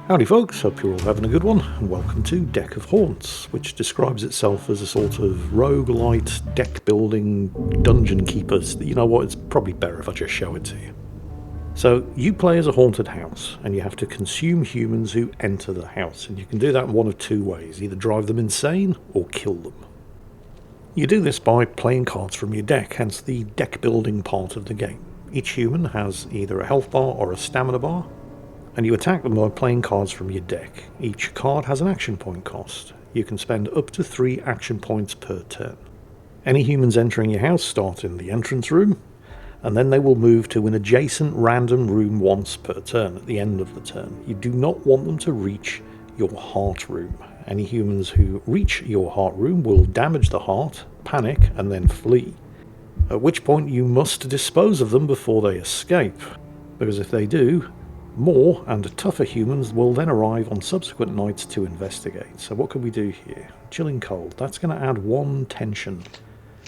Howdy folks, hope you're all having a good one, and welcome to Deck of Haunts, which describes itself as a sort of roguelite, deck-building, dungeon keeper. You know what, it's probably better if I just show it to you. So, you play as a haunted house, and you have to consume humans who enter the house, and you can do that in one of two ways, either drive them insane, or kill them. You do this by playing cards from your deck, hence the deck-building part of the game. Each human has either a health bar or a stamina bar, and you attack them by playing cards from your deck. Each card has an action point cost. You can spend up to 3 action points per turn. Any humans entering your house start in the entrance room, and then they will move to an adjacent random room once per turn at the end of the turn. You do not want them to reach your heart room. Any humans who reach your heart room will damage the heart, panic, and then flee. At which point you must dispose of them before they escape, because if they do, more and tougher humans will then arrive on subsequent nights to investigate. So what could we do here? Chilling Cold. That's going to add 1 tension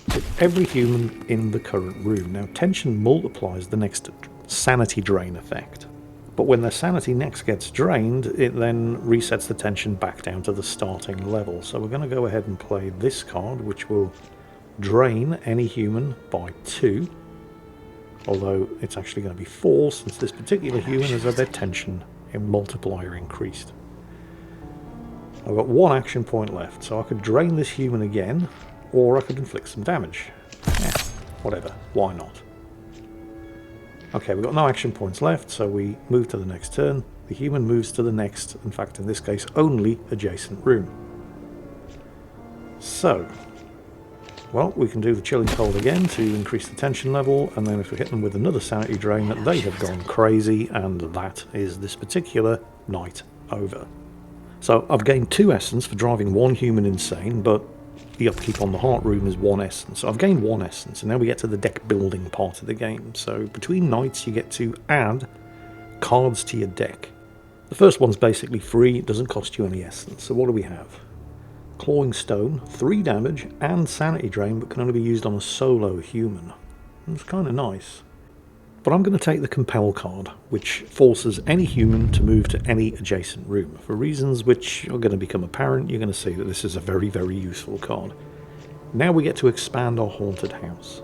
to every human in the current room. Now, tension multiplies the next sanity drain effect. But when their sanity next gets drained, it then resets the tension back down to the starting level. So we're going to go ahead and play this card, which will drain any human by 2. Although it's actually going to be 4, since this particular human has had their tension multiplier increased. I've got 1 action point left, so I could drain this human again, or I could inflict some damage. Whatever, why not? Okay, we've got no action points left, so we move to the next turn. The human moves to the next, in fact in this case, only adjacent room. So, well, we can do the Chilling Cold again to increase the tension level, and then if we hit them with another sanity drain, they have gone crazy, and that is this particular night over. So I've gained 2 essence for driving 1 human insane, but the upkeep on the heart room is 1 essence. So I've gained 1 essence, and now we get to the deck building part of the game. So between nights you get to add cards to your deck. The first one's basically free, it doesn't cost you any essence. So what do we have? Clawing Stone, 3 damage and sanity drain, but can only be used on a solo human. It's kind of nice. But I'm going to take the Compel card, which forces any human to move to any adjacent room. For reasons which are going to become apparent, you're going to see that this is a very, very useful card. Now we get to expand our haunted house.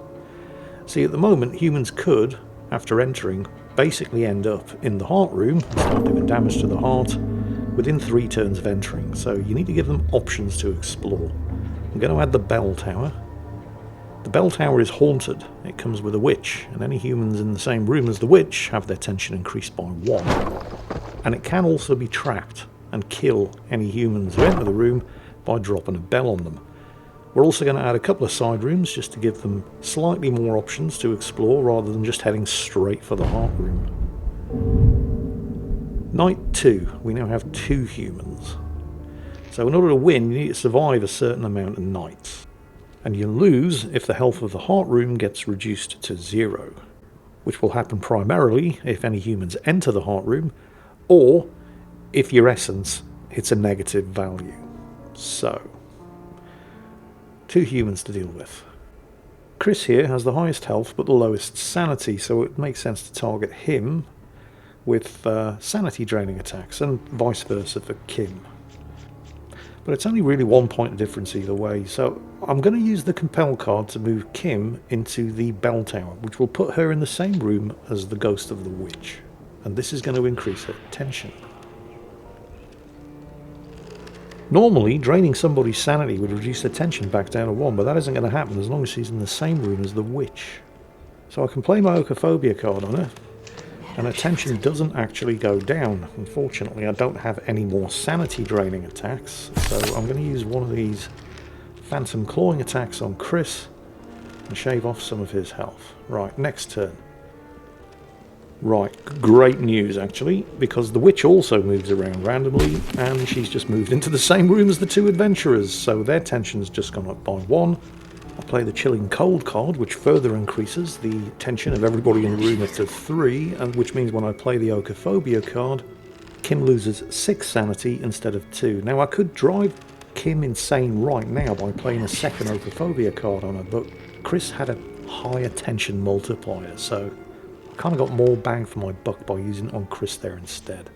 See, at the moment, humans could, after entering, basically end up in the heart room and start doing damage to the heart within 3 turns of entering, so you need to give them options to explore. I'm going to add the Bell Tower. The Bell Tower is haunted. It comes with a witch, and any humans in the same room as the witch have their tension increased by 1. And it can also be trapped and kill any humans who enter the room by dropping a bell on them. We're also going to add a couple of side rooms just to give them slightly more options to explore rather than just heading straight for the heart room. Night 2, we now have 2 humans. So in order to win, you need to survive a certain amount of nights. And you lose if the health of the heart room gets reduced to 0, which will happen primarily if any humans enter the heart room, or if your essence hits a negative value. So, 2 humans to deal with. Chris here has the highest health but the lowest sanity, so it makes sense to target him with sanity draining attacks, and vice versa for Kim. But it's only really 1 point of difference either way, so I'm going to use the Compel card to move Kim into the Bell Tower, which will put her in the same room as the Ghost of the Witch, and this is going to increase her tension. Normally, draining somebody's sanity would reduce their tension back down to 1, but that isn't going to happen as long as she's in the same room as the Witch. So I can play my Okophobia card on her, and her tension doesn't actually go down. Unfortunately, I don't have any more sanity draining attacks, so I'm going to use one of these Phantom Clawing attacks on Chris and shave off some of his health. Right, next turn. Right, great news actually, because the witch also moves around randomly, and she's just moved into the same room as the 2 adventurers, so their tension's just gone up by 1. I play the Chilling Cold card, which further increases the tension of everybody in the room up to 3, and which means when I play the Okophobia card, Kim loses 6 sanity instead of 2. Now I could drive Kim insane right now by playing a second Okophobia card on her, but Chris had a higher tension multiplier, so I kind of got more bang for my buck by using it on Chris there instead.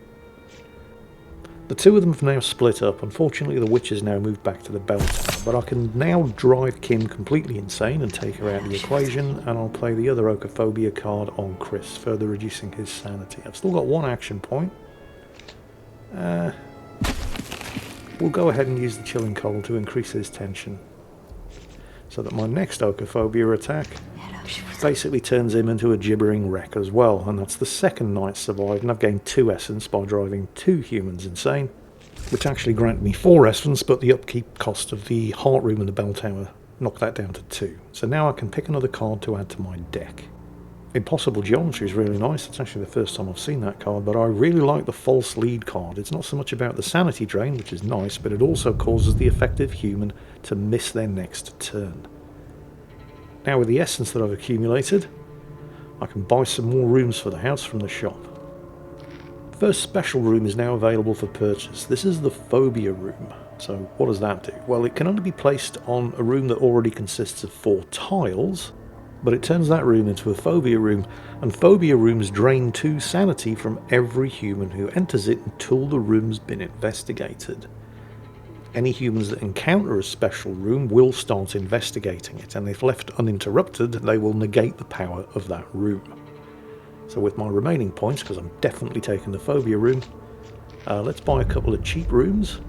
The two of them have now split up. Unfortunately, the witch has now moved back to the bell tower, but I can now drive Kim completely insane and take her out of the equation, and I'll play the other Okophobia card on Chris, further reducing his sanity. I've still got one action point. We'll go ahead and use the Chilling Cold to increase his tension, so that my next Okophobia attack basically turns him into a gibbering wreck as well, and that's the second night survived, and I've gained 2 essence by driving 2 humans insane, which actually granted me 4 essence, but the upkeep cost of the heart room and the bell tower knocked that down to 2. So now I can pick another card to add to my deck. Impossible Geometry is really nice. It's actually the first time I've seen that card, but I really like the false lead card. It's not so much about the sanity drain, which is nice, but it also causes the effective human to miss their next turn. Now with the essence that I've accumulated, I can buy some more rooms for the house from the shop. First special room is now available for purchase. This is the Phobia room. So what does that do? Well, it can only be placed on a room that already consists of 4 tiles, but it turns that room into a Phobia room, and Phobia rooms drain 2 sanity from every human who enters it until the room's been investigated. Any humans that encounter a special room will start investigating it, and if left uninterrupted, they will negate the power of that room. So with my remaining points, because I'm definitely taking the Phobia room, let's buy a couple of cheap rooms.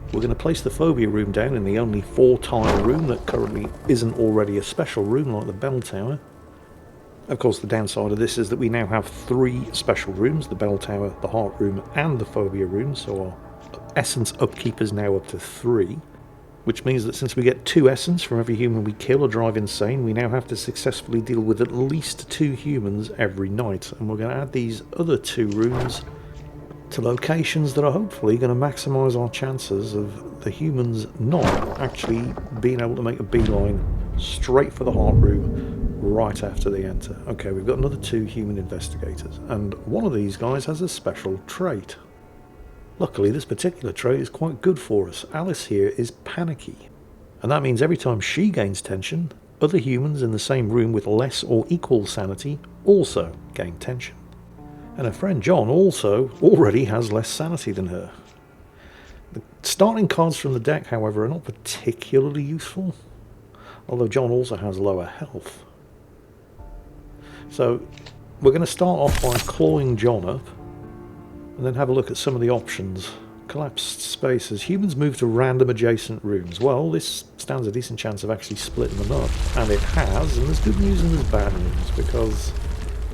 We're going to place the Phobia room down in the only 4-tile room that currently isn't already a special room like the bell tower. Of course, the downside of this is that we now have 3 special rooms, the bell tower, the heart room and the Phobia room, so our essence upkeep is now up to 3, which means that since we get 2 essence from every human we kill or drive insane, we now have to successfully deal with at least 2 humans every night, and we're going to add these other 2 rooms to locations that are hopefully going to maximise our chances of the humans not actually being able to make a beeline straight for the heart room right after they enter. Okay, we've got another 2 human investigators, and one of these guys has a special trait. Luckily, this particular trait is quite good for us. Alice here is panicky, and that means every time she gains tension, other humans in the same room with less or equal sanity also gain tension. And her friend John also already has less sanity than her. The starting cards from the deck, however, are not particularly useful, although John also has lower health. So we're going to start off by clawing John up, and then have a look at some of the options. Collapsed spaces. Humans move to random adjacent rooms. Well, this stands a decent chance of actually splitting them up, and it has, and there's good news and there's bad news, because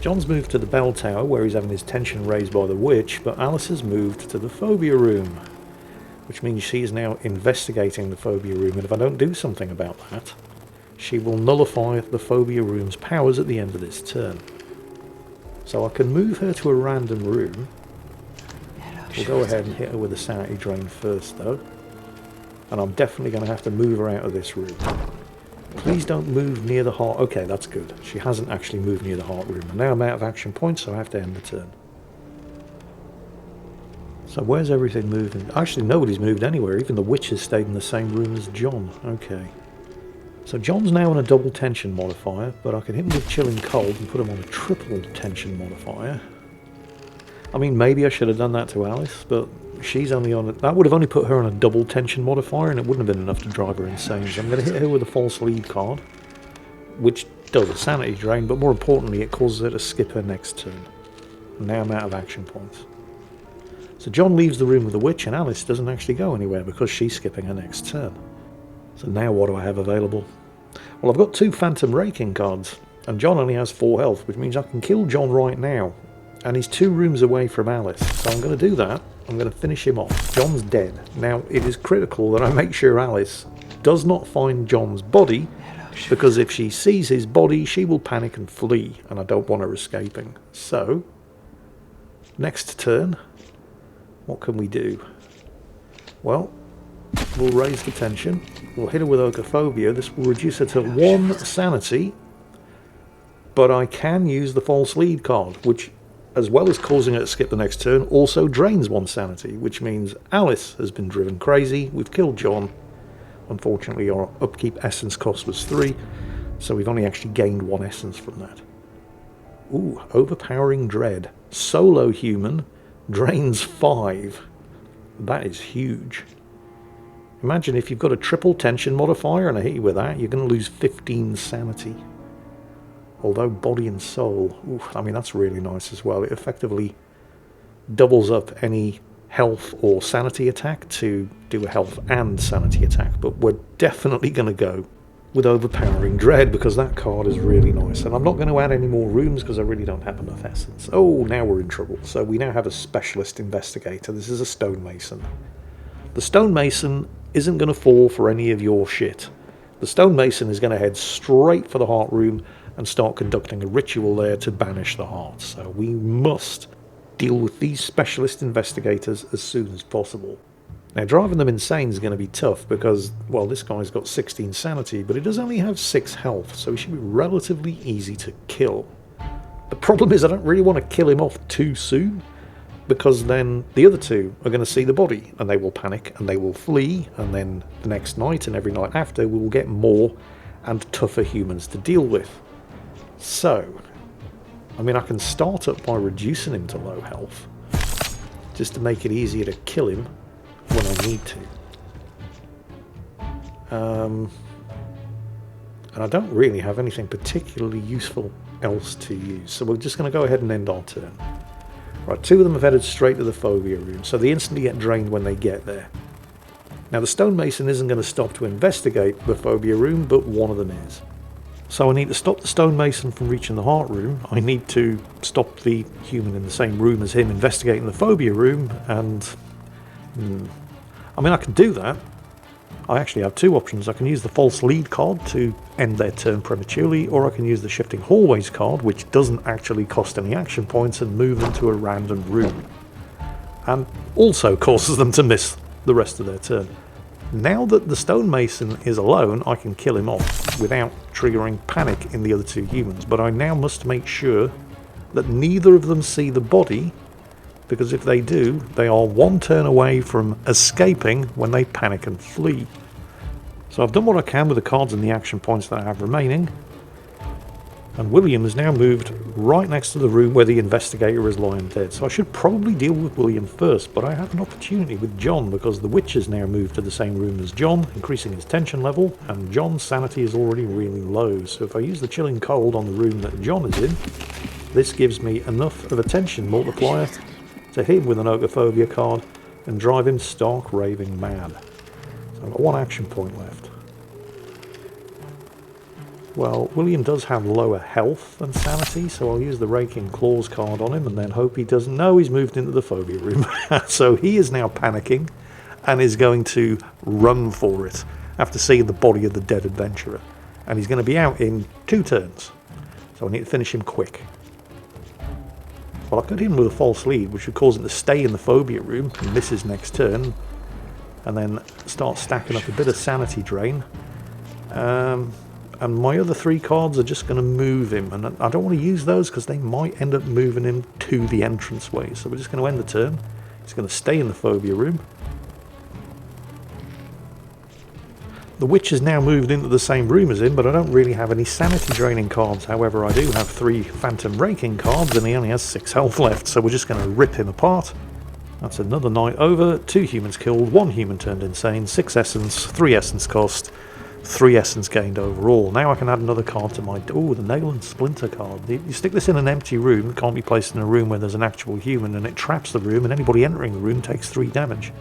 John's moved to the bell tower where he's having his tension raised by the witch, but Alice has moved to the Phobia room, which means she is now investigating the Phobia room, and if I don't do something about that, she will nullify the Phobia room's powers at the end of this turn. So I can move her to a random room. We'll go ahead and hit her with a sanity drain first though, and I'm definitely going to have to move her out of this room. Please don't move near the heart. Okay, that's good. She hasn't actually moved near the heart room. And now I'm out of action points, so I have to end the turn. So where's everything moving? Actually, nobody's moved anywhere. Even the witch has stayed in the same room as John. Okay. So John's now on a double tension modifier, but I can hit him with Chilling Cold and put him on a triple tension modifier. I mean, maybe I should have done that to Alice, but she's only on it. That would have only put her on a double tension modifier, and it wouldn't have been enough to drive her insane. So I'm going to hit her with a false lead card, which does a sanity drain, but more importantly, it causes her to skip her next turn. Now I'm out of action points. So John leaves the room with the witch, and Alice doesn't actually go anywhere because she's skipping her next turn. So now what do I have available? Well, I've got 2 Phantom Raking cards, and John only has 4 health, which means I can kill John right now. And he's 2 rooms away from Alice, so I'm going to do that. I'm going to finish him off. John's dead. Now, it is critical that I make sure Alice does not find John's body, because if she sees his body, she will panic and flee, and I don't want her escaping. So, next turn, what can we do? Well, we'll raise the tension. We'll hit her with Okophobia. This will reduce her to 1 sanity, but I can use the false lead card, which, as well as causing her to skip the next turn, also drains 1 sanity, which means Alice has been driven crazy. We've killed John. Unfortunately, our upkeep essence cost was 3, so we've only actually gained 1 essence from that. Ooh, Overpowering Dread. Solo human, drains 5. That is huge. Imagine if you've got a triple tension modifier and I hit you with that, you're going to lose 15 sanity. Although body and soul, I mean, that's really nice as well. It effectively doubles up any health or sanity attack to do a health and sanity attack. But we're definitely going to go with Overpowering Dread because that card is really nice. And I'm not going to add any more rooms because I really don't have enough essence. Oh, now we're in trouble. So we now have a specialist investigator. This is a stonemason. The stonemason isn't going to fall for any of your shit. The stonemason is going to head straight for the heart room and start conducting a ritual there to banish the heart. So we must deal with these specialist investigators as soon as possible. Now, driving them insane is going to be tough because, well, this guy's got 16 sanity, but he does only have 6 health, so he should be relatively easy to kill. The problem is I don't really want to kill him off too soon, because then the other two are going to see the body, and they will panic, and they will flee, and then the next night and every night after we will get more and tougher humans to deal with. So, I mean, I can start up by reducing him to low health, just to make it easier to kill him when I need to. And I don't really have anything particularly useful else to use, so we're just going to go ahead and end our turn. Right, 2 of them have headed straight to the phobia room, so they instantly get drained when they get there. Now the stonemason isn't going to stop to investigate the phobia room, but one of them is. So I need to stop the stonemason from reaching the heart room. I need to stop the human in the same room as him investigating the phobia room, and I mean, I can do that. I actually have 2 options. I can use the false lead card to end their turn prematurely, or I can use the shifting hallways card, which doesn't actually cost any action points, and move them to a random room. And also causes them to miss the rest of their turn. Now that the stonemason is alone, I can kill him off without triggering panic in the other 2 humans. But I now must make sure that neither of them see the body, because if they do, they are 1 turn away from escaping when they panic and flee. So I've done what I can with the cards and the action points that I have remaining, and William has now moved right next to the room where the investigator is lying dead. So I should probably deal with William first, but I have an opportunity with John because the witch has now moved to the same room as John, increasing his tension level, and John's sanity is already really low. So if I use the chilling cold on the room that John is in, this gives me enough of a tension multiplier to hit him with an Ogophobia card and drive him stark raving mad. So I've got 1 action point left. Well, William does have lower health than sanity, so I'll use the Raking Claws card on him and then hope he doesn't know he's moved into the phobia room. So he is now panicking and is going to run for it after seeing the body of the dead adventurer. And he's going to be out in 2 turns. So I need to finish him quick. Well, I could hit him with a false lead, which would cause him to stay in the phobia room and miss his next turn, and then start stacking up a bit of sanity drain. And my other 3 cards are just going to move him, and I don't want to use those because they might end up moving him to the entranceway. So we're just going to end the turn. He's going to stay in the phobia room. The witch has now moved into the same room as him, but I don't really have any sanity draining cards. However, I do have 3 phantom raking cards, and he only has 6 health left, so we're just going to rip him apart. That's another night over. 2 humans killed, 1 human turned insane, 6 essence, 3 essence cost, 3 essence gained overall. Now I can add another card to my... Oh, the nail and splinter card. You stick this in an empty room, it can't be placed in a room where there's an actual human, and it traps the room, and anybody entering the room takes 3 damage.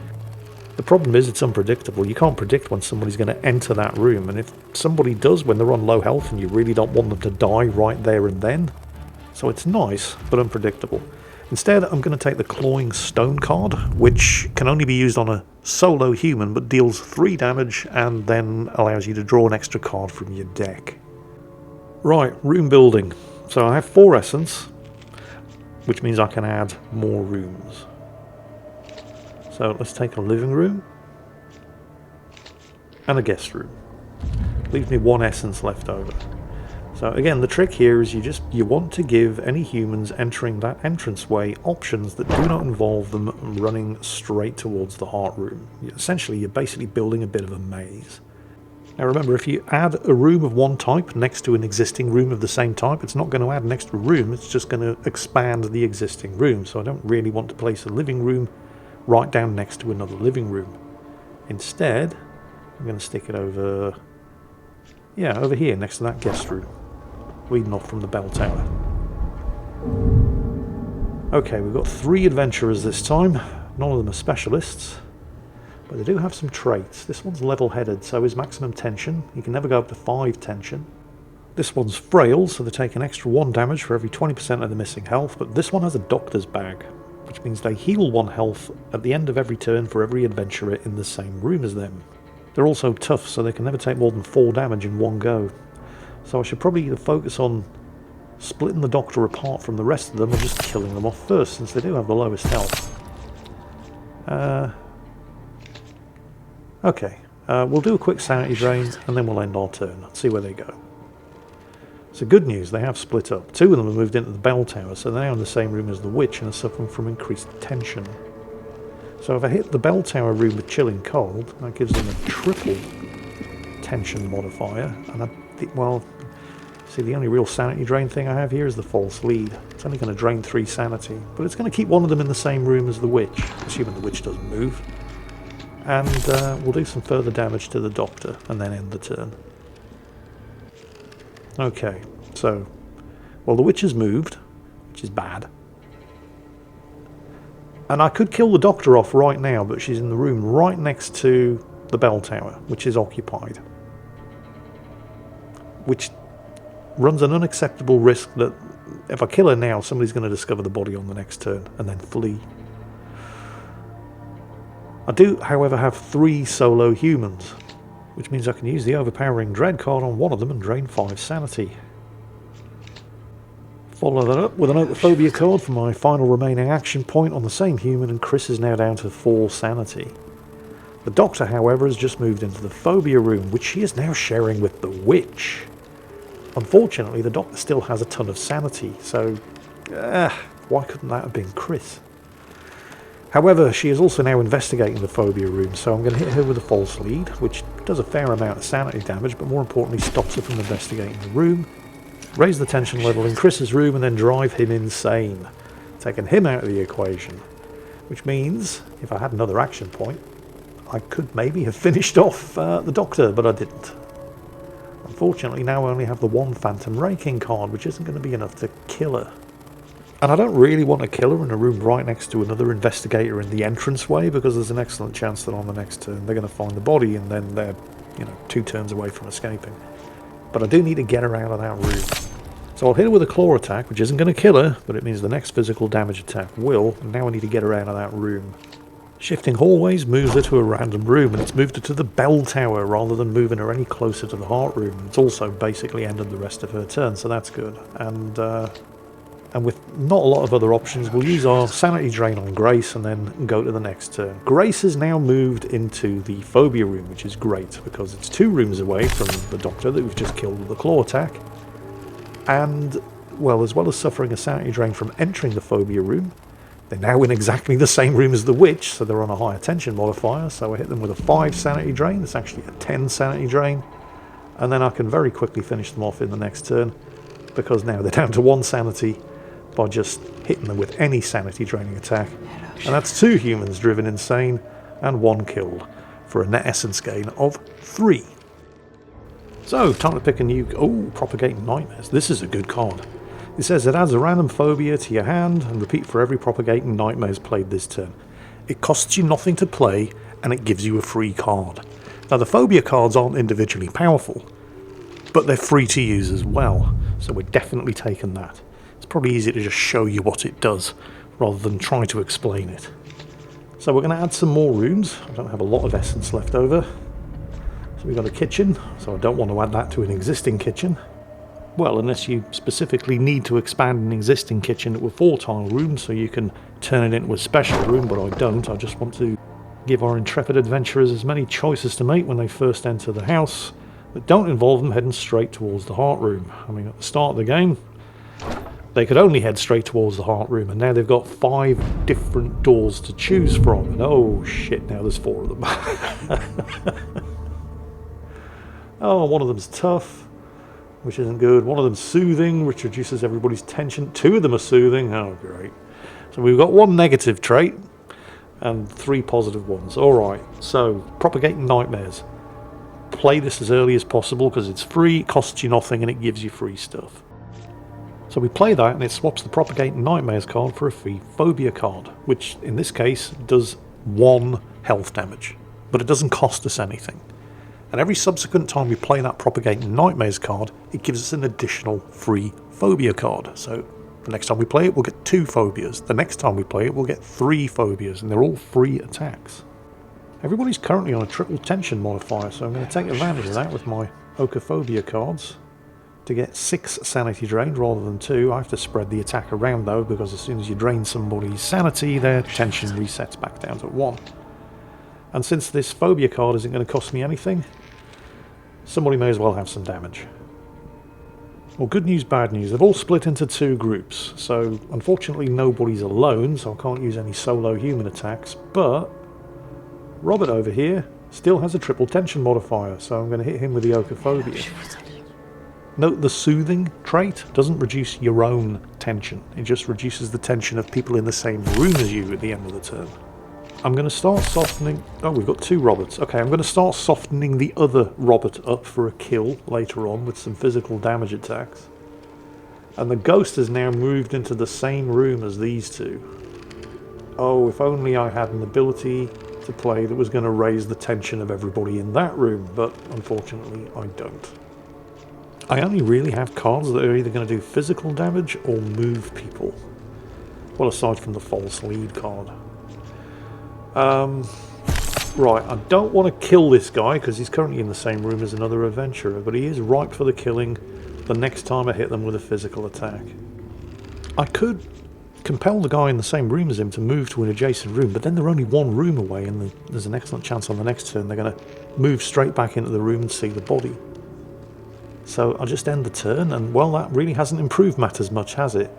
The problem is it's unpredictable. You can't predict when somebody's going to enter that room, and if somebody does when they're on low health and you really don't want them to die right there and then. So it's nice, but unpredictable. Instead, I'm going to take the Clawing Stone card, which can only be used on a solo human, but deals 3 damage and then allows you to draw an extra card from your deck. Right, room building. So I have 4 essence, which means I can add more rooms. So let's take a living room and a guest room. Leaves me 1 essence left over. So again, the trick here is you want to give any humans entering that entranceway options that do not involve them running straight towards the heart room. Essentially, you're basically building a bit of a maze. Now remember, if you add a room of one type next to an existing room of the same type, it's not going to add an extra room, it's just going to expand the existing room. So I don't really want to place a living room right down next to another living room. Instead, I'm going to stick it over here next to that guest room, leading off from the bell tower. Okay, we've got 3 adventurers this time. None of them are specialists, but they do have some traits. This one's level-headed, so is maximum tension. You can never go up to 5 tension. This one's frail, so they take an extra 1 damage for every 20% of the missing health, but this one has a doctor's bag, which means they heal 1 health at the end of every turn for every adventurer in the same room as them. They're also tough, so they can never take more than 4 damage in one go. So I should probably either focus on splitting the doctor apart from the rest of them or just killing them off first, since they do have the lowest health. Okay, we'll do a quick sanity drain and then we'll end our turn. Let's see where they go. So good news, they have split up. 2 of them have moved into the bell tower, so they're now in the same room as the witch and are suffering from increased tension. So if I hit the bell tower room with chilling cold, that gives them a triple tension modifier. And see, the only real sanity drain thing I have here is the false lead. It's only going to drain 3 sanity, but it's going to keep one of them in the same room as the witch, assuming the witch doesn't move. And we'll do some further damage to the doctor and then end the turn. Okay, so, well, the witch has moved, which is bad. And I could kill the doctor off right now, but she's in the room right next to the bell tower, which is occupied. Which runs an unacceptable risk that if I kill her now, somebody's going to discover the body on the next turn and then flee. I do, however, have 3 solo humans, which means I can use the overpowering dread card on one of them and drain 5 sanity. Follow that up with an Otophobia card for my final remaining action point on the same human, and Chris is now down to 4 sanity. The doctor, however, has just moved into the phobia room, which she is now sharing with the witch. Unfortunately, the doctor still has a ton of sanity, so why couldn't that have been Chris? However, she is also now investigating the phobia room, so I'm going to hit her with a false lead, which does a fair amount of sanity damage, but more importantly stops her from investigating the room, raise the tension level in Chris's room, and then drive him insane, taking him out of the equation. Which means, if I had another action point, I could maybe have finished off the doctor, but I didn't. Unfortunately, now I only have the 1 Phantom Raking card, which isn't going to be enough to kill her. And I don't really want to kill her in a room right next to another investigator in the entranceway, because there's an excellent chance that on the next turn they're going to find the body and then they're, 2 turns away from escaping. But I do need to get her out of that room. So I'll hit her with a claw attack, which isn't going to kill her, but it means the next physical damage attack will, and now I need to get her out of that room. Shifting hallways moves her to a random room, and it's moved her to the bell tower rather than moving her any closer to the heart room. It's also basically ended the rest of her turn, so that's good. And with not a lot of other options, we'll use our sanity drain on Grace and then go to the next turn. Grace has now moved into the phobia room, which is great because it's 2 rooms away from the doctor that we've just killed with the claw attack. And, well, as well as suffering a sanity drain from entering the phobia room, they're now in exactly the same room as the witch, so they're on a higher tension modifier. So I hit them with a 5 sanity drain. It's actually a 10 sanity drain. And then I can very quickly finish them off in the next turn, because now they're down to 1 sanity by just hitting them with any sanity draining attack. And that's 2 humans driven insane and 1 killed, for a net essence gain of 3. So, time to pick a new... Oh, Propagating Nightmares. This is a good card. It says it adds a random phobia to your hand and repeat for every Propagating Nightmares played this turn. It costs you nothing to play and it gives you a free card. Now, the phobia cards aren't individually powerful, but they're free to use as well, so we're definitely taking that. It's probably easier to just show you what it does rather than try to explain it. So we're going to add some more rooms. I don't have a lot of essence left over. So we've got a kitchen, so I don't want to add that to an existing kitchen. Well, unless you specifically need to expand an existing kitchen to a 4-tile room so you can turn it into a special room, but I don't. I just want to give our intrepid adventurers as many choices to make when they first enter the house that don't involve them heading straight towards the heart room. I mean, at the start of the game, they could only head straight towards the heart room, and now they've got 5 different doors to choose from. And oh shit, now there's 4 of them. Oh, one of them's tough, which isn't good. One of them's soothing, which reduces everybody's tension. 2 of them are soothing. Oh, great. So we've got 1 negative trait, and 3 positive ones. Alright, so propagating nightmares. Play this as early as possible because it's free, it costs you nothing, and it gives you free stuff. So we play that and it swaps the propagating nightmares card for a free phobia card, which in this case does 1 health damage, but it doesn't cost us anything. And every subsequent time we play that propagating nightmares card, it gives us an additional free phobia card. So the next time we play it, we'll get 2 phobias. The next time we play it, we'll get 3 phobias, and they're all free attacks. Everybody's currently on a triple tension modifier, so I'm going to take advantage of that with my Okophobia cards to get 6 sanity drained rather than 2. I have to spread the attack around though, because as soon as you drain somebody's sanity, their tension resets back down to 1. And since this phobia card isn't going to cost me anything, somebody may as well have some damage. Well, good news, bad news. They've all split into 2 groups, so unfortunately nobody's alone, so I can't use any solo human attacks, but Robert over here still has a triple tension modifier, so I'm going to hit him with the Okophobia. Note the soothing trait doesn't reduce your own tension, it just reduces the tension of people in the same room as you at the end of the turn. I'm going to start softening... Oh, we've got 2 Roberts. Okay, I'm going to start softening the other Robert up for a kill later on with some physical damage attacks. And the ghost has now moved into the same room as these 2. Oh, if only I had an ability to play that was going to raise the tension of everybody in that room, but unfortunately I don't. I only really have cards that are either going to do physical damage or move people. Well, aside from the false lead card. Right, I don't want to kill this guy because he's currently in the same room as another adventurer, but he is ripe for the killing the next time I hit them with a physical attack. I could compel the guy in the same room as him to move to an adjacent room, but then they're only 1 room away and there's an excellent chance on the next turn they're going to move straight back into the room and see the body. So I'll just end the turn, and well, that really hasn't improved matters much, has it?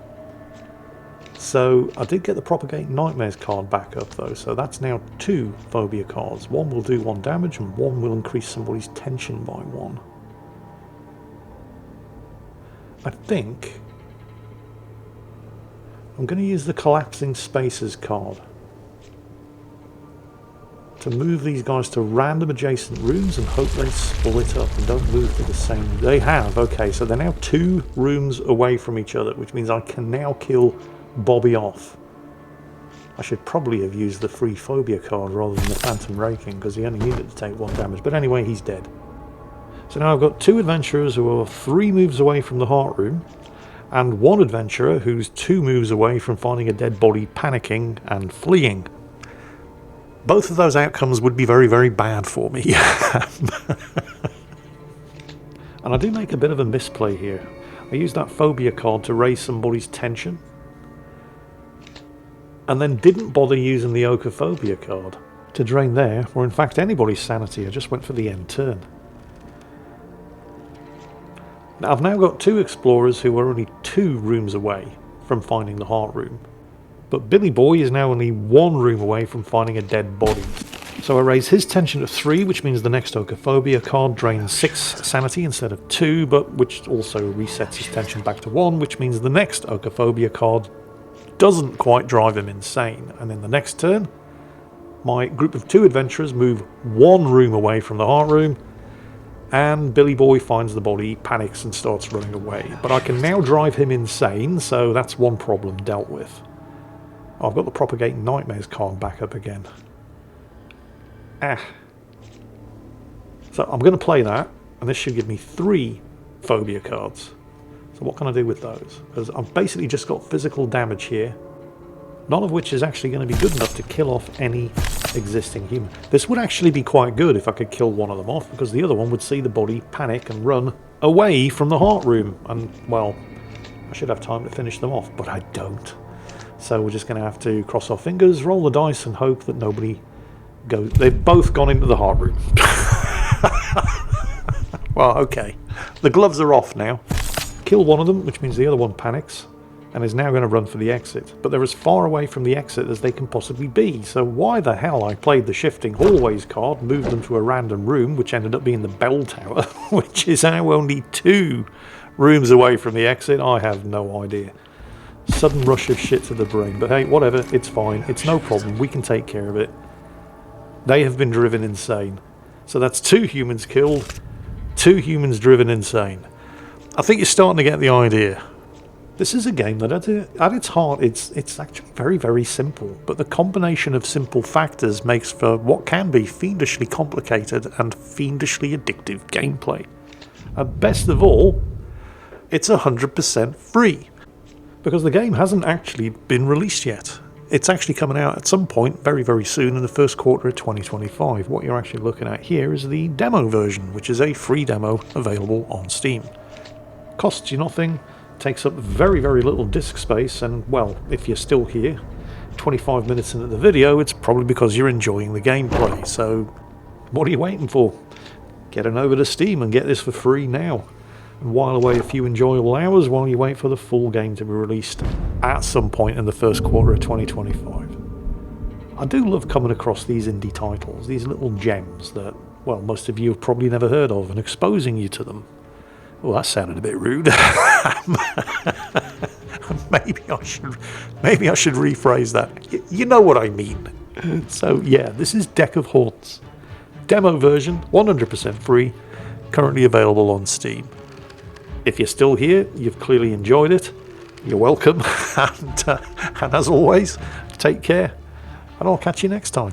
So I did get the Propagate Nightmares card back up though, so that's now 2 phobia cards. 1 will do 1 damage and 1 will increase somebody's tension by 1. I think I'm going to use the Collapsing Spaces card to move these guys to random adjacent rooms and hope they split up and don't move to the same. They have, okay, so they're now 2 rooms away from each other, which means I can now kill Bobby off. I should probably have used the free phobia card rather than the Phantom Raking, because he only needed to take 1 damage, but anyway, he's dead. So now I've got 2 adventurers who are 3 moves away from the heart room, and 1 adventurer who's 2 moves away from finding a dead body, panicking and fleeing. Both of those outcomes would be very, very bad for me. And I do make a bit of a misplay here. I use that phobia card to raise somebody's tension, and then didn't bother using the Okophobia card to drain their, or in fact anybody's sanity. I just went for the end turn. Now, I've now got 2 explorers who are only 2 rooms away from finding the heart room, but Billy Boy is now only 1 room away from finding a dead body. So I raise his tension to 3, which means the next Okophobia card drains 6 sanity instead of 2, but which also resets his tension back to 1, which means the next Okophobia card doesn't quite drive him insane. And in the next turn, my group of 2 adventurers move 1 room away from the heart room, and Billy Boy finds the body, panics and starts running away. But I can now drive him insane, so that's 1 problem dealt with. I've got the Propagating Nightmares card back up again. So I'm going to play that, and this should give me 3 phobia cards. So what can I do with those? Because I've basically just got physical damage here, none of which is actually going to be good enough to kill off any existing human. This would actually be quite good if I could kill one of them off, because the other one would see the body, panic and run away from the heart room, and well, I should have time to finish them off, but I don't. So we're just going to have to cross our fingers, roll the dice and hope that nobody goes. They've both gone into the heart room. Well, okay, the gloves are off now. Kill one of them, which means the other one panics and is now going to run for the exit. But they're as far away from the exit as they can possibly be, so why the hell I played the Shifting Hallways card, moved them to a random room, which ended up being the bell tower, which is now only 2 rooms away from the exit, I have no idea. Sudden rush of shit to the brain. But hey, whatever, it's fine. It's no problem. We can take care of it. They have been driven insane. So that's 2 humans killed, 2 humans driven insane. I think you're starting to get the idea. This is a game that at its heart, it's actually very, very simple. But the combination of simple factors makes for what can be fiendishly complicated and fiendishly addictive gameplay. And best of all, it's 100% free. Because the game hasn't actually been released yet. It's actually coming out at some point very, very soon in the first quarter of 2025. What you're actually looking at here is the demo version, which is a free demo available on Steam. Costs you nothing, takes up very, very little disk space, and well, if you're still here, 25 minutes into the video, it's probably because you're enjoying the gameplay. So, what are you waiting for? Get on over to Steam and get this for free now. And while away a few enjoyable hours while you wait for the full game to be released at some point in the first quarter of 2025. I do love coming across these indie titles, these little gems that, well, most of you have probably never heard of, and exposing you to them. Well, that sounded a bit rude. Maybe I should rephrase that. You know what I mean. So yeah, this is Deck of Haunts. Demo version, 100% free, currently available on Steam. If you're still here, you've clearly enjoyed it. You're welcome. And as always, take care. And I'll catch you next time.